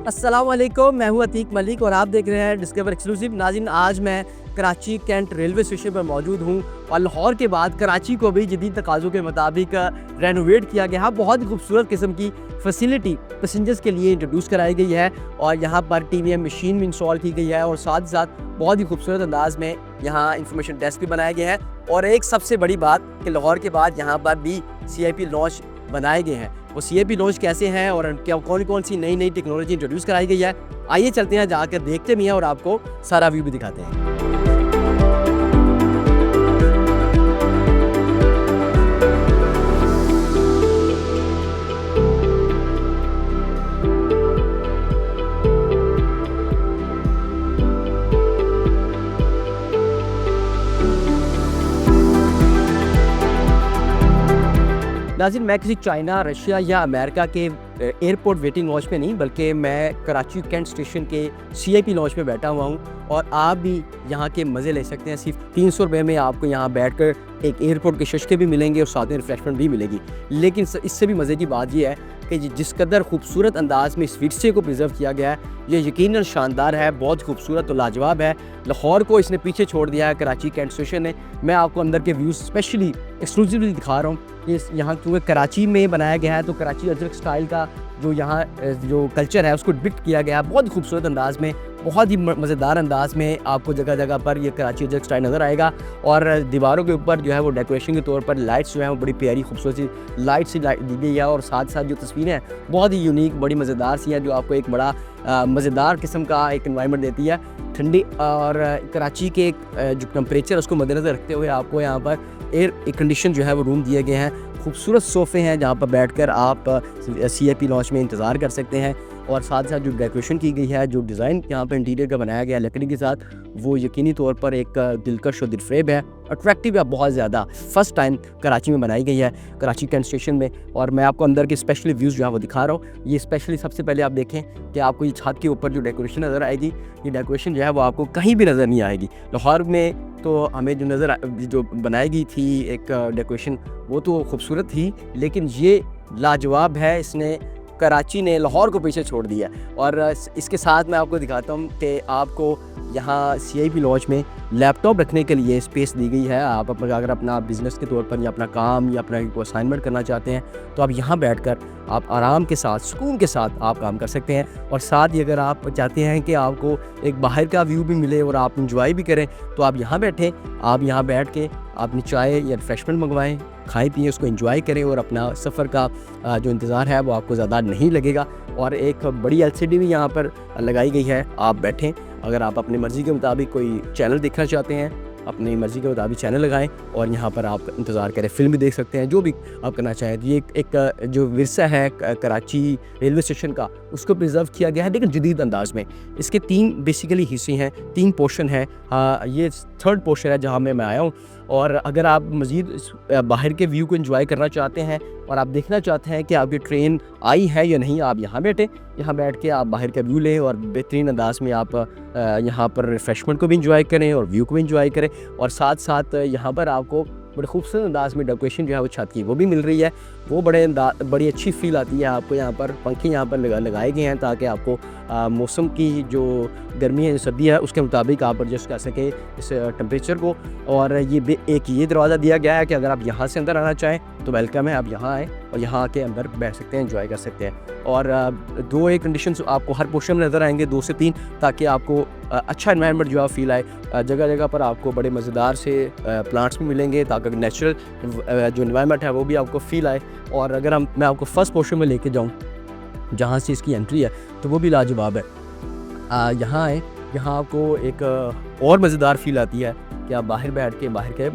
अस्सलाम वालेकुम, मैं हूं अतीक मलिक और आप देख रहे हैं डिस्कवर एक्सक्लूसिव। नाज़रीन, आज मैं कराची कैंट रेलवे स्टेशन पर मौजूद हूं और लाहौर के बाद कराची को भी जदीद तकाज़ों के मुताबिक रेनोवेट किया गया है। बहुत ही खूबसूरत किस्म की फैसिलिटी पैसेंजर्स के लिए इंट्रोड्यूस कराई गई है और यहाँ पर टीवीएम मशीन भी इंस्टॉल की गई है और साथ ही साथ बहुत ही खूबसूरत अंदाज में यहाँ इंफॉर्मेशन डेस्क भी बनाया गया है। और एक सबसे बड़ी बात कि लाहौर के बाद यहाँ पर भी CIP लॉन्च बनाए गए हैं। वो CIP लॉन्च कैसे हैं और क्या कौन कौन सी नई नई टेक्नोलॉजी इंट्रोड्यूस कराई गई है, आइए चलते हैं, जाकर देखते भी हैं और आपको सारा व्यू भी दिखाते हैं। नाज़रीन, मैं किसी चाइना, रशिया या अमेरिका के एयरपोर्ट वेटिंग लॉन्च पे नहीं, बल्कि मैं कराची कैंट स्टेशन के CIP लॉन्च पे बैठा हुआ हूँ और आप भी यहाँ के मज़े ले सकते हैं। सिर्फ 300 रुपये में आपको यहाँ बैठकर एक एयरपोर्ट के शशके भी मिलेंगे और साथ में रिफ्रेशमेंट भी मिलेगी। लेकिन इससे भी मज़े की बात यह है कि जिस कदर खूबसूरत अंदाज में इस विरसे को प्रिजर्व किया गया है, ये यकीनन शानदार है, बहुत खूबसूरत और लाजवाब है। लाहौर को इसने पीछे छोड़ दिया है कराची कैंट स्टेशन ने। मैं आपको अंदर के व्यूज़ स्पेशली एक्सक्लूसिवली दिखा रहा हूँ। ये यहाँ क्योंकि कराची में बनाया गया है तो कराची अजरक स्टाइल का जो यहाँ जो कल्चर है उसको डिपिक्ट किया गया है बहुत खूबसूरत अंदाज में, बहुत ही मज़ेदार अंदाज में। आपको जगह जगह पर ये कराची अजरक स्टाइल नज़र आएगा और दीवारों के ऊपर जो है वो डेकोरेशन के तौर पर लाइट्स जो है वो बड़ी प्यारी खूबसूरत सी लाइट सी दी गई है और साथ साथ जो तस्वीरें हैं बहुत ही यूनिक, बड़ी मज़ेदार सी हैं, जो आपको एक बड़ा मज़ेदार किस्म का एक एनवायरनमेंट देती है। ठंडी और कराची के जो टेम्परेचर उसको मद्देनज़र रखते हुए आपको यहाँ पर एयर कंडीशन जो है वो रूम दिए गए हैं। खूबसूरत सोफ़े हैं जहाँ पर बैठकर आप CIP लॉन्च में इंतज़ार कर सकते हैं और साथ साथ जो डेकोरेशन की गई है, जो डिज़ाइन यहाँ पर इंटीरियर का बनाया गया है लकड़ी के साथ, वो यकीनी तौर पर एक दिलकश और दिलफ्रेब है, अट्रैक्टिव है बहुत ज़्यादा। फ़र्स्ट टाइम कराची में बनाई गई है, कराची कैंट स्टेशन में। और मैं आपको अंदर के स्पेशली व्यूज़ जो है वो दिखा रहा हूँ। ये स्पेशली सबसे पहले आप देखें कि आपको ये छत के ऊपर जो डेकोरेशन नज़र आएगी, ये डेकोरेशन जो है वो आपको कहीं भी नज़र नहीं आएगी। लाहौर में तो हमें जो बनाई गई थी एक डेकोरेशन वो तो खूबसूरत थी, लेकिन ये लाजवाब है। इसने कराची ने लाहौर को पीछे छोड़ दिया। और इसके साथ मैं आपको दिखाता हूँ कि आपको यहाँ CIP लॉन्च में लैपटॉप रखने के लिए स्पेस दी गई है। आप अगर अपना बिज़नेस के तौर पर या अपना काम या अपना कोई असाइनमेंट करना चाहते हैं तो आप यहाँ बैठकर आप आराम के साथ, सुकून के साथ आप काम कर सकते हैं। और साथ ही अगर आप चाहते हैं कि आपको एक बाहर का व्यू भी मिले और आप इंजॉय भी करें तो आप यहाँ बैठें, आप यहाँ बैठ के आपने चाय या रिफ्रेशमेंट मंगवाएं, खाएं पिएँ, उसको एंजॉय करें और अपना सफ़र का जो इंतज़ार है वो आपको ज़्यादा नहीं लगेगा। और एक बड़ी LCD भी यहाँ पर लगाई गई है, आप बैठें। अगर आप अपनी मर्ज़ी के मुताबिक कोई चैनल देखना चाहते हैं, अपनी मर्ज़ी के मुताबिक चैनल लगाएं और यहाँ पर आप इंतज़ार करें, फ़िल्म भी देख सकते हैं, जो भी आप करना चाहें। ये एक जो विरसा है कराची रेलवे स्टेशन का, उसको प्रिजर्व किया गया है लेकिन जदीद अंदाज में। इसके 3 बेसिकली हिस्से हैं, 3 पोर्शन है। ये 3rd पोर्शन है जहाँ मैं आया हूँ। और अगर आप मज़ीद बाहर के व्यू को एंजॉय करना चाहते हैं और आप देखना चाहते हैं कि आपकी ट्रेन आई है या नहीं, आप यहाँ बैठें, यहाँ बैठ के आप बाहर का व्यू लें और बेहतरीन अंदाज में आप यहाँ पर रिफ्रेशमेंट को भी एंजॉय करें और व्यू को भी एंजॉय करें। और साथ साथ यहाँ पर आपको बड़े खूबसूरत अंदाज में डेकोरेशन जो है वो छत की वो भी मिल रही है। वो बड़ी अच्छी फील आती है आपको। यहाँ पर पंखे यहाँ पर लगाए गए हैं ताकि आपको मौसम की जो गर्मी है, सर्दी है, उसके मुताबिक आप एडजस्ट कर सकें इस टेम्परेचर को। और ये दरवाज़ा दिया गया है कि अगर आप यहाँ से अंदर आना चाहें तो वेलकम है, आप यहाँ आएँ और यहाँ आके अंदर बैठ सकते हैं, एंजॉय कर सकते हैं। और 2 एयर कंडीशंस आपको हर पोर्शन में नज़र आएंगे, 2 से 3, ताकि आपको अच्छा एनवायरनमेंट जो है फील आए। जगह जगह पर आपको बड़े मज़ेदार से प्लांट्स भी मिलेंगे ताकि नेचुरल जो एनवायरनमेंट है वो भी आपको फील आए। और अगर मैं आपको फर्स्ट पोर्शन में लेके जाऊँ जहाँ से इसकी एंट्री है तो वो भी लाजवाब है। यहाँ आए, यहाँ आपको एक और मज़ेदार फील आती है कि आप बाहर बैठ के बाहर के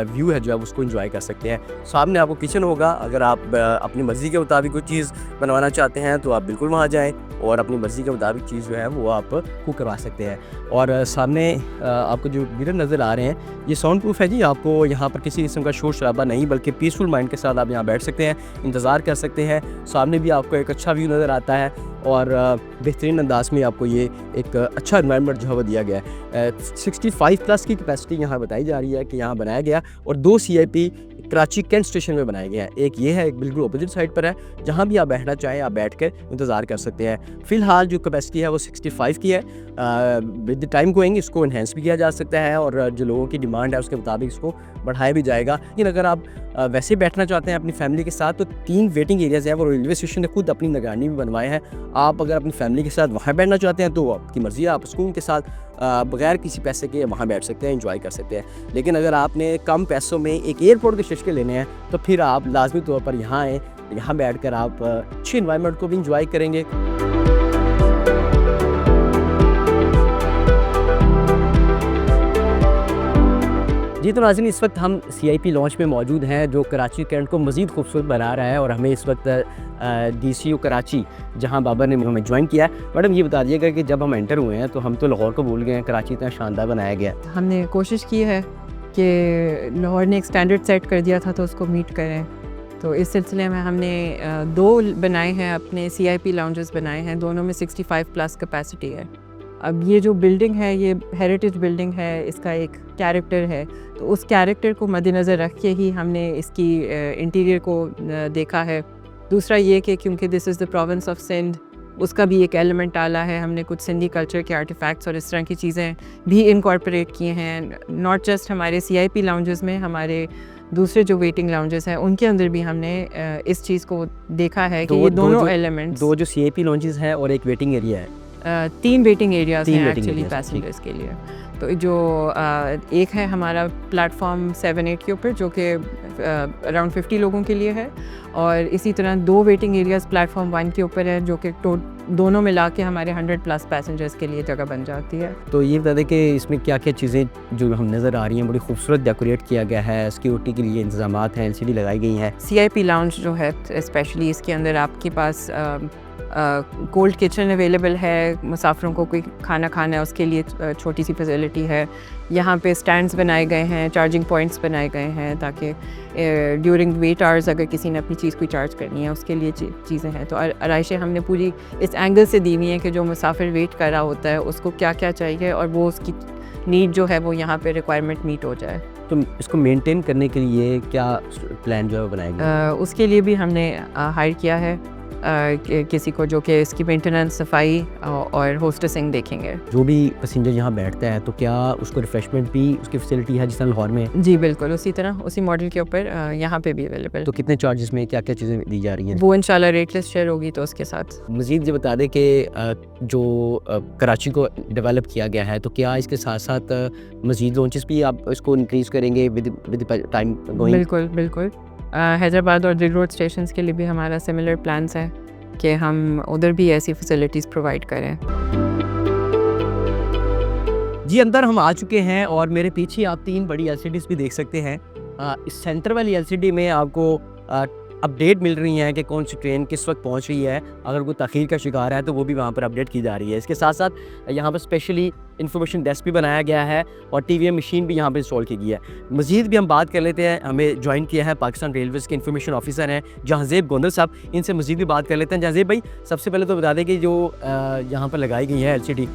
व्यू है जो है उसको एंजॉय कर सकते हैं। सामने आपको किचन होगा, अगर आप अपनी मर्ज़ी के मुताबिक कोई चीज़ बनवाना चाहते हैं तो आप बिल्कुल वहाँ जाएं और अपनी मर्ज़ी के मुताबिक चीज़ जो है वो आप कुक करवा सकते हैं। और सामने आपको जो मिरर नज़र आ रहे हैं ये साउंड प्रूफ है जी। आपको यहाँ पर किसी किस्म का शोर शराबा नहीं, बल्कि पीसफुल माइंड के साथ आप यहाँ बैठ सकते हैं, इंतज़ार कर सकते हैं। सामने भी आपको एक अच्छा व्यू नज़र आता है और बेहतरीन अंदाज में आपको ये एक अच्छा एनवायरनमेंट जो है वो दिया गया है। 65 प्लस की कैपेसिटी यहाँ बताई जा रही है कि यहाँ बनाया गया। और 2 CIP कराची कैंट स्टेशन में बनाए गए हैं। एक ये है, एक बिल्कुल अपोजिट साइड पर है, जहाँ भी आप बैठना चाहें आप बैठ कर इंतज़ार कर सकते हैं। फ़िलहाल जो कैपेसिटी है वो 65 की है। विद द टाइम गोइंग इसको इन्हेंस भी किया जा सकता है और जो लोगों की डिमांड है उसके मुताबिक इसको बढ़ाया भी जाएगा। लेकिन अगर आप वैसे बैठना चाहते हैं अपनी फैमिली के साथ, तो 3 वेटिंग एरियाज़ हैं, वो रेलवे स्टेशन ने खुद अपनी निगरानी में बनवाए हैं। आप अगर अपनी फैमिली के साथ वहाँ बैठना चाहते हैं तो आपकी मर्ज़ी है, आप सुकून के साथ बगैर किसी पैसे के वहाँ बैठ सकते हैं, एंजॉय कर सकते हैं। लेकिन अगर आपने कम पैसों में एक एयरपोर्ट के शिश्के लेने हैं तो फिर आप लाजमी तौर पर यहाँ आएँ, यहाँ बैठ कर आप अच्छी इन्वायरमेंट को भी इंजॉय करेंगे। जी तो नाज़रीन, इस वक्त हम CIP लॉन्च में मौजूद हैं जो कराची कैंट को मज़ीद खूबसूरत बना रहा है और हमें इस वक्त DCU कराची जहां बाबर ने हमें ज्वाइन किया है। मैडम ये बता दीजिएगा कि जब हम एंटर हुए हैं तो हम तो लाहौर को भूल गए हैं, कराची इतना शानदार बनाया गया है। हमने कोशिश की है कि लाहौर ने एक स्टैंडर्ड सेट कर दिया था तो उसको मीट करें। तो इस सिलसिले में हमने 2 बनाए हैं, अपने CIP लाउंजेस बनाए हैं, दोनों में 65 प्लस कैपेसिटी है। अब ये जो बिल्डिंग है ये हेरिटेज बिल्डिंग है, इसका एक कैरेक्टर है, तो उस कैरेक्टर को मद्देनज़र रख के ही हमने इसकी इंटीरियर को देखा है। दूसरा ये कि क्योंकि this is the province of Sindh, उसका भी एक एलिमेंट डाला है हमने, कुछ सिंधी कल्चर के आर्टिफैक्ट्स और इस तरह की चीज़ें भी इनकॉर्पोरेट किए हैं। नॉट जस्ट हमारे CIP लाउंजेस में, हमारे दूसरे जो वेटिंग लाउंजेस हैं उनके अंदर भी हमने इस चीज़ को देखा है कि ये दोनों एलिमेंट्स, 2 जो CIP लॉन्जेस हैं और एक वेटिंग एरिया है, 3 वेटिंग एरियाज़ हैं एक्चुअली पैसेंजर्स के लिए। तो जो एक है हमारा प्लेटफॉर्म 7-8 के ऊपर जो कि अराउंड 50 लोगों के लिए है, और इसी तरह 2 वेटिंग एरियाज़ प्लेटफॉर्म 1 के ऊपर है जो कि दोनों मिला के हमारे 100 प्लस पैसेंजर्स के लिए जगह बन जाती है। तो ये बता दें कि इसमें क्या क्या चीज़ें जो हम नज़र आ रही हैं, बड़ी खूबसूरत डेकोरेट किया गया है, सिक्योरिटी के लिए इंतजामात हैं, LCD लगाई गई हैं। CIP लाउंज जो है स्पेशली इसके अंदर आपके पास कोल्ड किचन अवेलेबल है, मुसाफिरों को कोई खाना खाना है उसके लिए छोटी सी फैसिलिटी है। यहाँ पे स्टैंड्स बनाए गए हैं, चार्जिंग पॉइंट्स बनाए गए हैं ताकि ड्यूरिंग वेट आवर्स अगर किसी ने अपनी चीज़ कोई चार्ज करनी है उसके लिए चीज़ें हैं। तो आराइशें हमने पूरी इस एंगल से दी हुई हैं कि जो मुसाफिर वेट कर रहा होता है उसको क्या क्या चाहिए और वो उसकी नीड जो है वो यहाँ पे रिक्वायरमेंट मीट हो जाए। तो इसको मेंटेन करने के लिए क्या प्लान जो है बनाया गया? उसके लिए भी हमने हायर किया है किसी को जो कि इसकी मेंटेनेंस, सफाई और होस्टेसिंग देखेंगे। जो भी पैसेंजर यहाँ बैठता है तो क्या उसको रिफ्रेशमेंट भी उसकी फैसिलिटी है जिस तरह लाहौर में? जी बिल्कुल, उसी तरह उसी मॉडल के ऊपर यहाँ पे भी अवेलेबल। तो कितने चार्जेस में क्या क्या चीज़ें दी जा रही हैं? वो इंशाल्लाह रेट लिस्ट शेयर होगी तो उसके साथ। मज़ीद ये बता दें कि जो कराची को डेवलप किया गया है तो क्या इसके साथ साथ मज़ीद लॉन्चेस भी आप इसको इंक्रीज़ करेंगे विद टाइम गोइंग? बिल्कुल बिल्कुल। हैदराबाद और दिल रोड स्टेशंस के लिए भी हमारा सिमिलर प्लान्स है कि हम उधर भी ऐसी फैसिलिटीज़ प्रोवाइड करें। जी अंदर हम आ चुके हैं और मेरे पीछे आप 3 बड़ी LCDs भी देख सकते हैं। इस सेंटर वाली LCD में आपको अपडेट मिल रही हैं कि कौन सी ट्रेन किस वक्त पहुंच रही है। अगर कोई तख़ीर का शिकार है तो वो भी वहाँ पर अपडेट की जा रही है। इसके साथ साथ यहाँ पर स्पेशली इन्फॉर्मेशन डेस्क भी बनाया गया है और TVM मशीन भी यहाँ पर इंस्टॉल की गई है। मज़ीद भी हम बात कर लेते हैं, हमें ज्वाइन किया है पाकिस्तान रेलवेज़ के इन्फॉर्मेशन ऑफिसर हैं जहांज़ेब गोंदल साहब, इनसे मज़ीद भी बात कर लेते हैं। जहांज़ेब भाई, सबसे पहले तो बता दें कि जो यहाँ पर लगाई गई है LCD,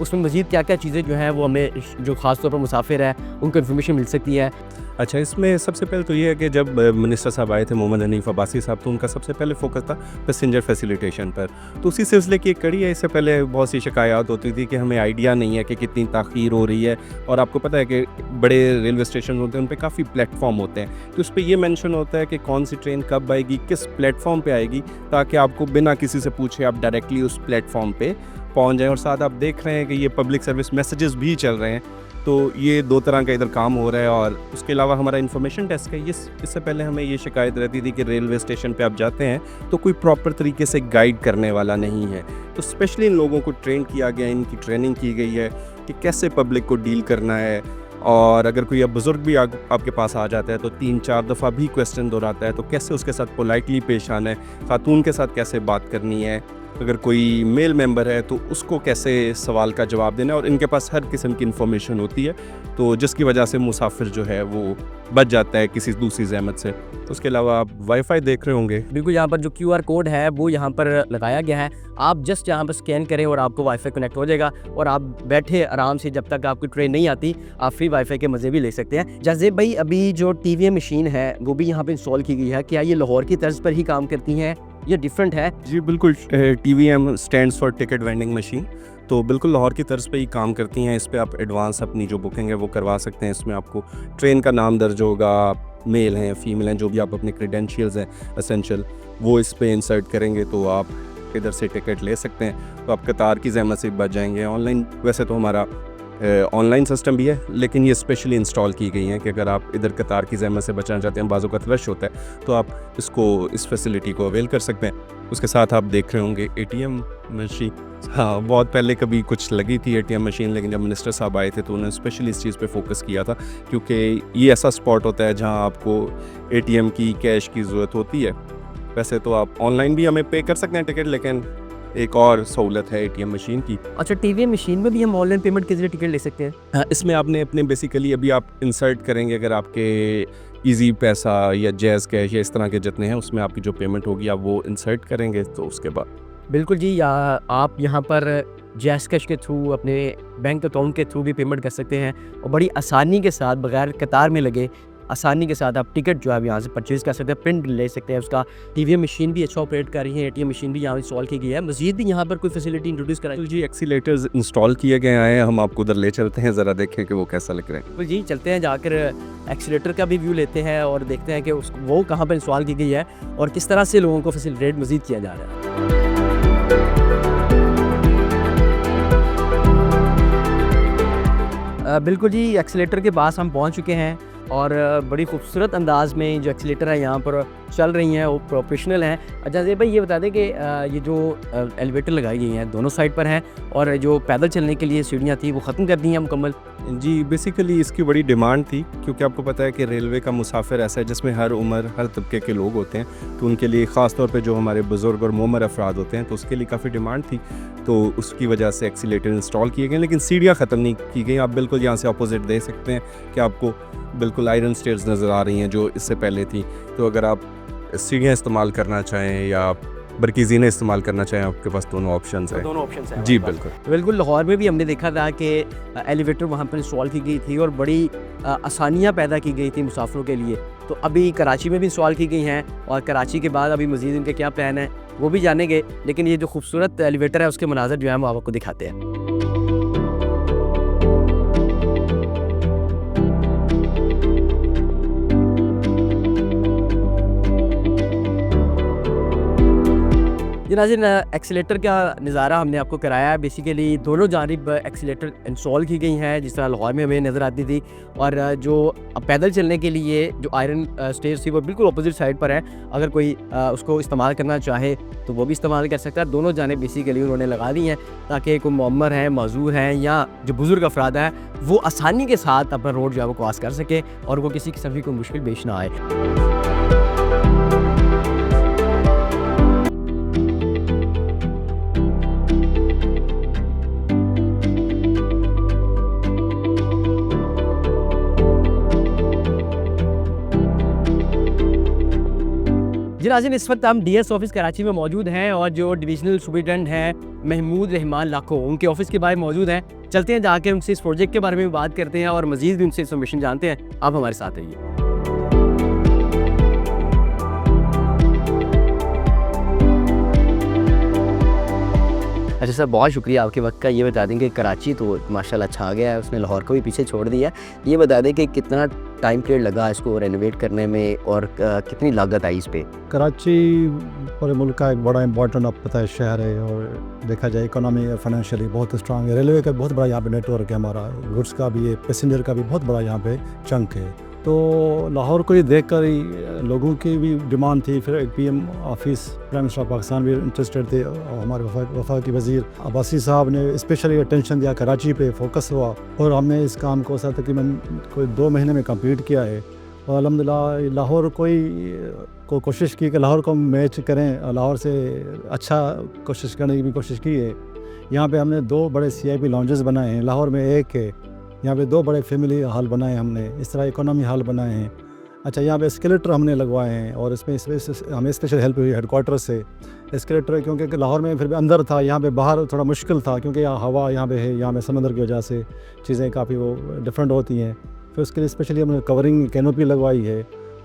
उसमें मज़ीद क्या क्या चीज़ें जो हैं वो हमें जो ख़ास तौर पर मुसाफिर है उनको इन्फॉर्मेशन मिल सकती है? अच्छा, इसमें सबसे पहले तो ये है कि जब मिनिस्टर साहब आए थे मोहम्मद हनीफ अब्बासी साहब, तो उनका सबसे पहले फोकस था पैसेंजर फैसिलिटेशन पर। तो उसी सिलसिले की एक कड़ी है। इससे पहले बहुत सी शिकायत होती थी कि हमें आइडिया नहीं है कि कितनी ताख़ीर हो रही है, और आपको पता है कि बड़े रेलवे स्टेशन होते हैं उन पे काफ़ी प्लेटफॉर्म होते हैं, तो उस पर यह मेंशन होता है कि कौन सी ट्रेन कब आएगी, किस प्लेटफॉर्म पे आएगी, ताकि आपको बिना किसी से पूछे आप डायरेक्टली उस प्लेटफॉर्म पे पहुंच जाएं। और साथ आप देख रहे हैं कि ये पब्लिक सर्विस मैसेजेस भी चल रहे हैं, तो ये 2 तरह का इधर काम हो रहा है। और उसके अलावा हमारा इन्फॉर्मेशन डेस्क है। इससे पहले हमें ये शिकायत रहती थी कि रेलवे स्टेशन पे आप जाते हैं तो कोई प्रॉपर तरीके से गाइड करने वाला नहीं है। तो स्पेशली इन लोगों को ट्रेन किया गया, इनकी ट्रेनिंग की गई है कि कैसे पब्लिक को डील करना है। और अगर कोई अब बुज़ुर्ग भी आपके पास आ जाता है तो 3-4 दफ़ा भी क्वेश्चन दोहराता है, तो कैसे उसके साथ पोलाइटली पेश आना है, खातून के साथ कैसे बात करनी है, अगर कोई मेल मेंबर है तो उसको कैसे सवाल का जवाब देना है, और इनके पास हर किस्म की इन्फॉर्मेशन होती है, तो जिसकी वजह से मुसाफिर जो है वो बच जाता है किसी दूसरी ज़हमत से। तो उसके अलावा आप वाईफाई देख रहे होंगे। बिल्कुल, यहाँ पर जो QR कोड है वो यहाँ पर लगाया गया है, आप जस्ट यहाँ पर स्कैन करें और आपको वाईफाई कनेक्ट हो जाएगा, और आप बैठे आराम से जब तक आपकी ट्रेन नहीं आती आप फ्री वाईफाई के मज़े भी ले सकते हैं। जाज़ेब भाई, अभी जो TVM मशीन है वो भी यहाँ पे इंस्टॉल की गई है, क्या ये लाहौर की तर्ज पर ही काम करती हैं, ये डिफरेंट है? जी बिल्कुल, TVM stands for ticket vending machine, तो बिल्कुल लाहौर की तर्ज पे ही काम करती हैं। इस पे आप एडवांस अपनी जो बुकिंग है वो करवा सकते हैं। इसमें आपको ट्रेन का नाम दर्ज होगा, मेल हैं, फीमेल हैं, जो भी आप अपने क्रेडेंशियल्स हैं एसेंशियल, वो इस पे इंसर्ट करेंगे तो आप इधर से टिकट ले सकते हैं। तो आप कतार की ज़हमत से बच जाएंगे। ऑनलाइन वैसे तो हमारा ऑनलाइन सिस्टम भी है, लेकिन ये स्पेशली इंस्टॉल की गई हैं कि अगर आप इधर कतार की ज़हमत से बचना चाहते हैं, बाज़ों का रश होता है, तो आप इस फैसिलिटी को अवेल कर सकते हैं। उसके साथ आप देख रहे होंगे ATM मशीन। हाँ, बहुत पहले कभी कुछ लगी थी ATM मशीन, लेकिन जब मिनिस्टर साहब आए थे तो उन्होंने स्पेशली इस चीज़ पे फोकस किया था, क्योंकि ये ऐसा स्पॉट होता है जहाँ आपको ATM की कैश की ज़रूरत होती है। वैसे तो आप ऑनलाइन भी हमें पे कर सकते हैं टिकट, लेकिन एक और सहूलत है ATM मशीन की। अच्छा, TVM मशीन में भी हम ऑनलाइन पेमेंट के जरिए टिकट ले सकते हैं? हाँ, इसमें आपने अपने बेसिकली अभी आप इंसर्ट करेंगे, अगर आपके इजी पैसा या जैज़ कैश या इस तरह के जितने हैं उसमें आपकी जो पेमेंट होगी आप वो इंसर्ट करेंगे, तो उसके बाद बिल्कुल जी, या आप यहाँ पर जैज़ कैश के थ्रू अपने बैंक अकाउंट के थ्रू भी पेमेंट कर सकते हैं, और बड़ी आसानी के साथ बगैर कतार में लगे आसानी के साथ आप टिकट जो है यहाँ से परचेज़ कर सकते हैं, प्रिंट ले सकते हैं उसका। TVM मशीन भी अच्छा ऑपरेट कर रही है, ATM मशीन भी यहाँ इंस्टॉल की गई है। मज़ीद भी यहाँ पर कोई फैसिलिटी इंट्रोड्यूस कराई? तो जी एक्सीलेटर्स इंस्टॉल किए गए हैं, हम आपको उधर ले चलते हैं, ज़रा देखें कि वो कैसा लग रहा है। तो जी चलते हैं, जाकर एक्सीलेटर का भी व्यू लेते हैं और देखते हैं कि वो कहाँ पर इंस्टॉल की गई है और किस तरह से लोगों को फैसिलिटेट मज़ीद किया जा रहा है। बिल्कुल जी, एक्सीलेटर के पास हम पहुंच चुके हैं, और बड़ी खूबसूरत अंदाज़ में जो एक्सीलेटर है यहाँ पर चल रही हैं, वो प्रोफेशनल हैं। अच्छा ज़े भाई, ये बता दें कि ये जो एलिवेटर लगाई गई हैं दोनों साइड पर हैं, और जो पैदल चलने के लिए सीढ़ियाँ थी वो ख़त्म कर दी हैं मुकम्मल? जी बेसिकली इसकी बड़ी डिमांड थी, क्योंकि आपको पता है कि रेलवे का मुसाफिर ऐसा है जिसमें हर उम्र हर तबके के लोग होते हैं, तो उनके लिए ख़ास तौर पे जो हमारे बुज़ुर्ग और मोमर अफराद होते हैं, तो उसके लिए काफ़ी डिमांड थी, तो उसकी वजह से एक्सीलेटर इंस्टॉल किए गए। लेकिन सीढ़ियाँ ख़त्म नहीं की गई। आप बिल्कुल यहाँ से अपोजिट देख सकते हैं कि आपको बिल्कुल आयरन स्टेयर्स नज़र आ रही हैं जो इससे पहले थी। तो अगर आप सीढ़ियाँ इस्तेमाल करना चाहें या बरकीज़ीने इस्तेमाल करना चाहें, आपके पास दोनों ऑप्शंस हैं। दोनों ऑप्शंस हैं जी हमारे पास। बिल्कुल। बिल्कुल, लाहौर में भी हमने देखा था कि एलिवेटर वहाँ पर इंस्टॉल की गई थी और बड़ी आसानियाँ पैदा की गई थी मुसाफिरों के लिए। तो अभी कराची में भी इंस्टॉल की गई हैं, और कराची के बाद अभी मज़ीद इनके क्या प्लान है वो भी जानेंगे। लेकिन ये जो खूबसूरत एलिवेटर है उसके मनाज़र जो है हम आपको दिखाते हैं। जी नाज़रीन, एक्सीलेटर का नज़ारा हमने आपको कराया है। बेसिकली दोनों जानिब एक्सीलेटर इंस्टॉल की गई हैं, जिस तरह लाहौर में हमें नज़र आती थी, और जो पैदल चलने के लिए जो आयरन स्टेयर्स थी वो बिल्कुल अपोजिट साइड पर है। अगर कोई उसको इस्तेमाल करना चाहे तो वो भी इस्तेमाल कर सकता है। दोनों जानिब बेसिकली उन्होंने लगा दी हैं ताकि कोई मुअम्मर है, माजूर हैं, या जो बुज़ुर्ग अफराद हैं वो आसानी के साथ अपना रोड जो है वो क्रॉस कर सके और वो किसी किस्म की कोई मुश्किल पेश ना आए। जी नाज़रीन, इस वक्त हम DS ऑफिस कराची में मौजूद हैं, और जो डिविजनल सुपरिटेंडेंट हैं महमूद रहमान लाखो, उनके ऑफिस के बाहर मौजूद हैं। चलते हैं, जाके उनसे इस प्रोजेक्ट के बारे में बात करते हैं और मज़ीद भी उनसे इन्फॉर्मेशन जानते हैं। आप हमारे साथ रहिए। अच्छा सर, बहुत शुक्रिया आपके वक्त का। ये बता दें कि कराची तो माशाल्लाह छा गया है, उसने लाहौर को भी पीछे छोड़ दिया है। ये बता दें कि कितना टाइम पीरियड लगा इसको रेनोवेट करने में और कितनी लागत आई इस पे? कराची पूरे मुल्क का एक बड़ा इंपॉर्टेंट आप पता है शहर है, और देखा जाए इकोनॉमी और फाइनेंशियली बहुत स्ट्रांग है। रेलवे का बहुत बड़ा यहाँ पे नेटवर्क है, हमारा गुड्स का भी है, पैसेंजर का भी बहुत बड़ा यहाँ पे चंक है। तो लाहौर को ये देख कर ही लोगों की भी डिमांड थी। फिर PM office prime minister of Pakistan भी इंटरेस्टेड थे, और हमारे वफाकी वज़ीर अब्बासी साहब ने स्पेशली अटेंशन दिया, कराची पे फोकस हुआ, और हमने इस काम को तकरीबन कोई 2 महीने में कंप्लीट किया है। और अल्हम्दुलिल्लाह लाहौर को कोशिश की कि लाहौर को मैच करें, लाहौर से अच्छा कोशिश करने की भी कोशिश की है। यहाँ पे हमने 2 बड़े CIP लाउंजेस बनाए हैं, लाहौर में 1 है, यहाँ पे 2 बड़े फैमिली हॉल बनाए हैं हमने, इस तरह इकोनॉमी हॉल बनाए हैं। अच्छा, यहाँ पे एस्केलेटर हमने लगवाए हैं और इसमें हमें स्पेशल हेल्प हुई हेडक्वार्टर से एस्केलेटर, क्योंकि लाहौर में फिर भी अंदर था, यहाँ पे बाहर थोड़ा मुश्किल था, क्योंकि यहाँ हवा यहाँ पे है, यहाँ पे समंदर की वजह से चीज़ें काफ़ी वो डिफरेंट होती हैं। फिर उसके लिए स्पेशली हमने कवरिंग कैनोपी लगवाई है।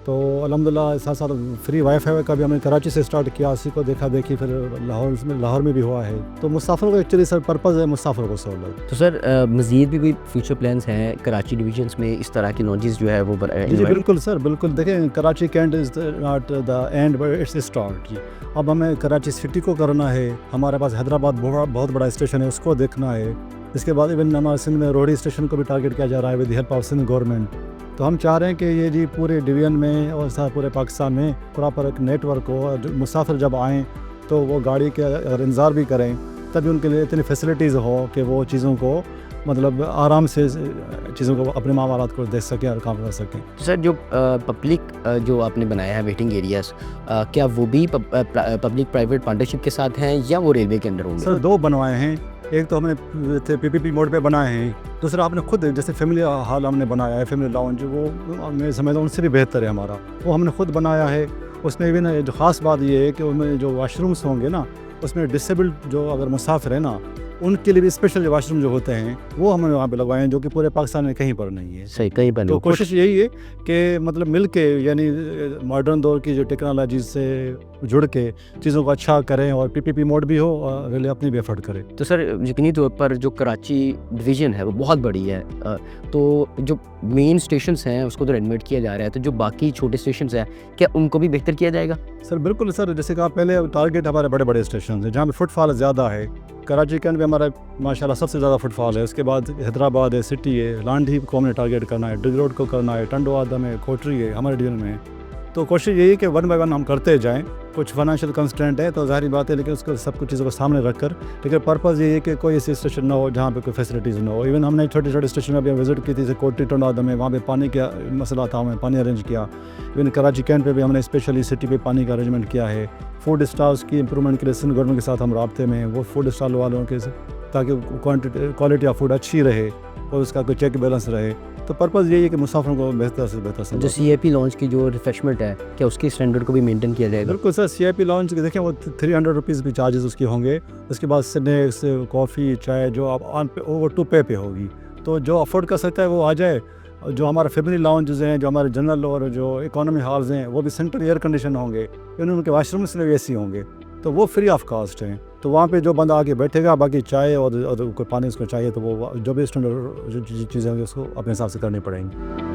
तो अल्हम्दुलिल्लाह साथ साथ फ्री वाईफाई का भी हमने कराची से स्टार्ट किया, उसी को देखा देखी फिर लाहौर में भी हुआ है। तो मुसाफिर को एक्चुअली सर पर्पज़ है मुसाफिर को सहूलत। तो सर मज़ीद भी कोई फ्यूचर प्लान्स हैं कराची डिवीजन्स में इस तरह की लॉन्जेस जो है वो जी बिल्कुल सर, बिल्कुल। देखें, Karachi cantt is not the end but it's start. अब हमें कराची सिटी को करना है, हमारे पास हैदराबाद बहुत बड़ा स्टेशन है, उसको देखना है। इसके बाद इवन हमारे सिंध में रोहड़ी स्टेशन को भी टारगेट किया जा रहा है with help of Sindh government. तो हम चाह रहे हैं कि ये जी पूरे डिवीज़न में और साथ पूरे पाकिस्तान में प्रॉपर एक नेटवर्क हो, जो मुसाफिर जब आएँ तो वो गाड़ी के अगर इंतज़ार भी करें तभी उनके लिए इतनी फैसिलिटीज़ हो कि वो चीज़ों को मतलब आराम से चीज़ों को अपने मामलात को देख सकें और काम कर सकें। तो सर जो पब्लिक जो आपने बनाया है वेटिंग एरियाज़, क्या वो भी पब्लिक प्राइवेट पार्टनरशिप के साथ हैं या वो रेलवे के अंदर होंगे? सर 2 बनवाए हैं, एक तो हमने PPP मोड पे बनाए हैं, दूसरा आपने खुद जैसे फैमिली हॉल हमने बनाया है, फैमिली लाउंज, वो मैं समझता हूँ उनसे भी बेहतर है हमारा, वो हमने खुद बनाया है। उसमें भी ना जो ख़ास बात ये है कि उनमें जो वाशरूम्स होंगे ना, उसमें डिसेबल्ड जो अगर मुसाफिर है ना, उनके लिए भी स्पेशल वाशरूम जो होते हैं वो हमने वहाँ पे लगवाए हैं, जो कि पूरे पाकिस्तान में कहीं पर नहीं है। सही, कहीं पर तो नहीं। कोशिश यही है कि मतलब मिल के, यानी मॉडर्न दौर की जो टेक्नोलॉजी से जुड़ के चीज़ों को अच्छा करें और PPP मोड भी हो और रेलवे अपनी भी एफर्ट करे। तो सर यकीनी तौर पर जो कराची डिवीज़न है वो बहुत बड़ी है, तो जो मेन स्टेशंस हैं उसको तो रेनोवेट किया जा रहा है, तो जो बाकी छोटे स्टेशंस हैं क्या उनको भी बेहतर किया जाएगा? सर बिल्कुल सर, जैसे कहा पहले टारगेट हमारे बड़े बड़े स्टेशन है जहाँ पे फुटफॉल ज़्यादा है। कराची कैंट में हमारा माशाल्लाह सबसे ज़्यादा फुटफॉल है, उसके बाद हैदराबाद है, सिटी है, लांडी को हमने टारगेट करना है, डिग रोड को करना है, टंडो आदम है, कोटरी है हमारे डिवीजन में। तो कोशिश यही है कि 1 बाय 1 हम करते जाएँ। कुछ फाइनेंशियल कंस्ट्रेंट है तो ज़ाहिर बात है, लेकिन उसको सब कुछ चीज़ों को सामने रख कर, लेकिन पर्पज़ ये है कि कोई ऐसी स्टेशन ना हो जहाँ पे कोई फैसिलिटीज़ ना हो। इवन हमने छोटे छोटे स्टेशन में भी विज़िट की थी, जैसे कोटरी टंडो आदम में, वहाँ पे पानी का मसला था, हमें पानी अरेंज किया। इवन कराची कैंट पे भी हमने स्पेशली सिटी पे पानी का अरेंजमेंट किया है। फूड स्टॉल्स की इंप्रूवमेंट के लिए सिंध गवर्नमेंट के साथ हम राब्ते में हैं, वो फूड स्टॉल वालों के, ताकि क्वालिटी ऑफ फूड अच्छी रहे और उसका कोई चेक बैलेंस रहे। तो पर्पज़ यही है कि मुसाफिरों को बेहतर से बेहतर जो CIP लॉन्च की जो रिफ्रेशमेंट है क्या उसके स्टैंडर्ड को भी मेंटेन किया जाएगा? बिल्कुल सर, CIP लॉन्च के देखें वो 300 रुपीज़ भी चार्जेस उसके होंगे। उसके बाद स्नैक्स, कॉफ़ी, चाय जो आप ऑन पे ओवर टू पे होगी। तो जो अफोर्ड कर सकता है वो आ जाए। जो हमारे फैमिली लाउंजेस हैं, जो हमारे जनरल और जो इकोनॉमी हॉल्स हैं, वो भी सेंट्रल एयर कंडीशन होंगे, उनके वाशरूम्स में AC होंगे, तो वो फ्री ऑफ कॉस्ट हैं। तो वहाँ पे जो बंदा आके बैठेगा, बाकी चाय और कोई पानी उसको चाहिए तो वो जो भी स्टैंडर्ड जो चीज़ें होंगी उसको अपने हिसाब से करनी पड़ेंगी।